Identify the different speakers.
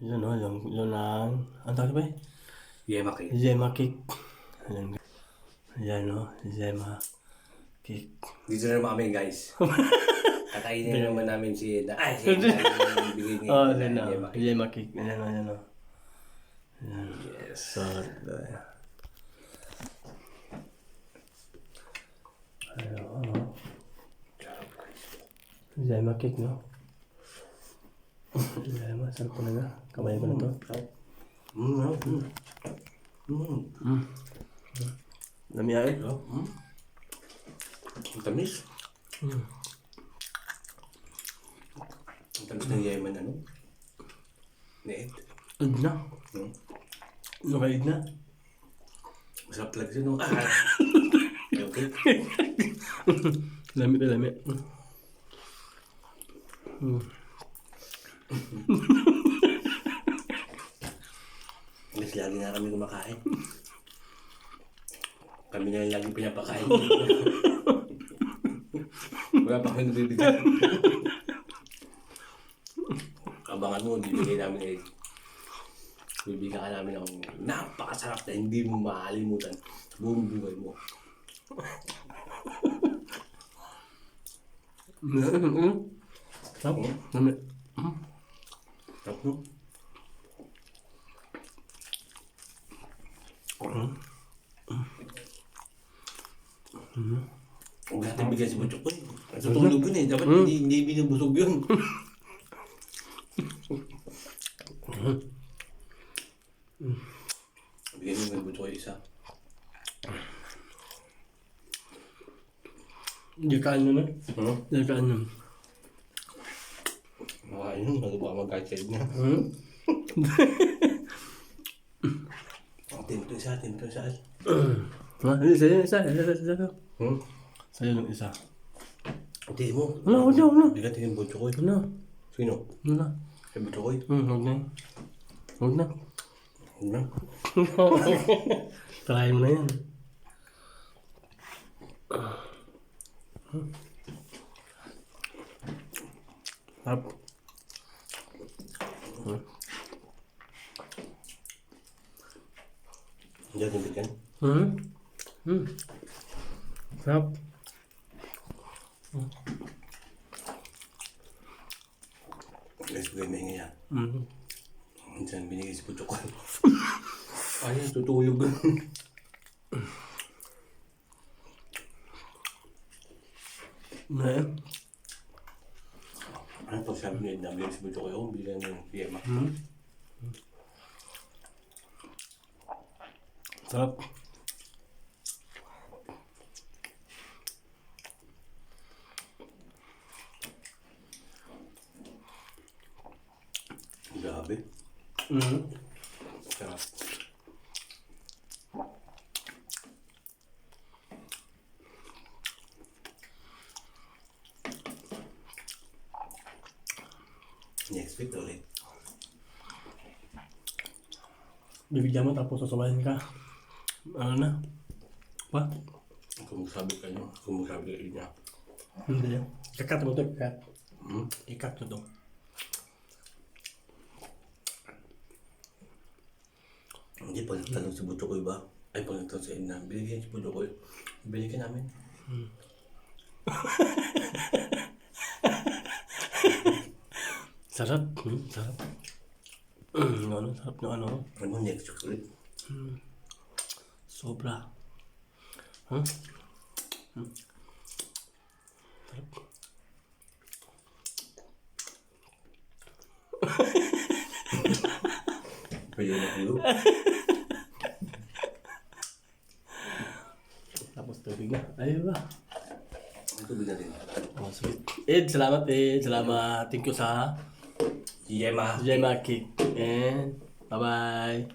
Speaker 1: Yun o, yung ang tawag ba eh?
Speaker 2: Yema cake.
Speaker 1: Yema cake. Ayan. Ayan o, Yema cake.
Speaker 2: Dito na naman kami guys. Kakainin naman namin si Edna. Ay, si Edna yung bigay ni
Speaker 1: Oh,
Speaker 2: Edna.
Speaker 1: ayan o,
Speaker 2: Yema cake.
Speaker 1: Yema cake. Ayan o, ayan o. Ayan.
Speaker 2: Yes.
Speaker 1: So, ayan o. Yema cake no? Yema, sarap talaga. Kamay ko na to. Dami ay.
Speaker 2: Ang tamis. Ang tamis ng Yemen ano? Need.
Speaker 1: Ig na. Nakaig na.
Speaker 2: Masarap talaga siya no? Okay.
Speaker 1: Lami na lami.
Speaker 2: Mas lagi na kami kumakain. Kami na yung lagi pinapakain. Wala pa kami nabibigyan. Abangan mo, bibigay namin eh. Bibigyan ka namin ng napakasarap na hindi mo makalimutan sa buong buhay mo.
Speaker 1: Sarap. Lami.
Speaker 2: Sarap no? Huwag natin bigyan si Butchok ko eh. Natutulog yun eh. Dapat hindi binubusog yun. Bigyan mo yung Butchok ko isa.
Speaker 1: Yakaan nyo na. Yakaan nyo.
Speaker 2: Makain yun. Ano ba mag-guide niya? Tinto isa.
Speaker 1: Isa. Sa'yo lang isa.
Speaker 2: Hindi mo.
Speaker 1: Wala.
Speaker 2: Bigatin yung Butchok ko eh.
Speaker 1: Wala.
Speaker 2: Sino?
Speaker 1: Wala.
Speaker 2: Si Butchok ko eh.
Speaker 1: Huwag na. Huwag na.
Speaker 2: Huwag na.
Speaker 1: Try mo na yan. Sarap.
Speaker 2: Hindi natin bigyan.
Speaker 1: Sarap.
Speaker 2: Guys, bigay mo yung yan. Minsan binigay si Butchok ko. Ayun, tutulog.
Speaker 1: Na.
Speaker 2: Ano to sabi niya, nabigay si Butchok ko, bigyan mo yung Yema.
Speaker 1: Sarap.
Speaker 2: Grabe. Sarap. Ni-expect ulit.
Speaker 1: Bibigyan mo tapos sasabahin ka. Ano na? Pa?
Speaker 2: Kung sabi ka niyo, kung sabi ka niya.
Speaker 1: Hindi yan. Kakat mo ito, kakat. Ikat mo ito.
Speaker 2: Hindi, pag nagtanong si Butchok ko ba? Ay, pag nagtanong si Edna, binigyan si Butchok ko. Binigyan namin.
Speaker 1: Sarap. Sarap. Ano? Sarap na ano?
Speaker 2: Ano mo ni-expect ulit?
Speaker 1: Sobra. Sarap.
Speaker 2: Pwede na ulo.
Speaker 1: Tapos tubig na. Ayun ba?
Speaker 2: May tubig na rin.
Speaker 1: Oh, sige. Ed, salamat Ed. Salamat. Thank you sa
Speaker 2: Yema.
Speaker 1: Yema Cake. And bye-bye.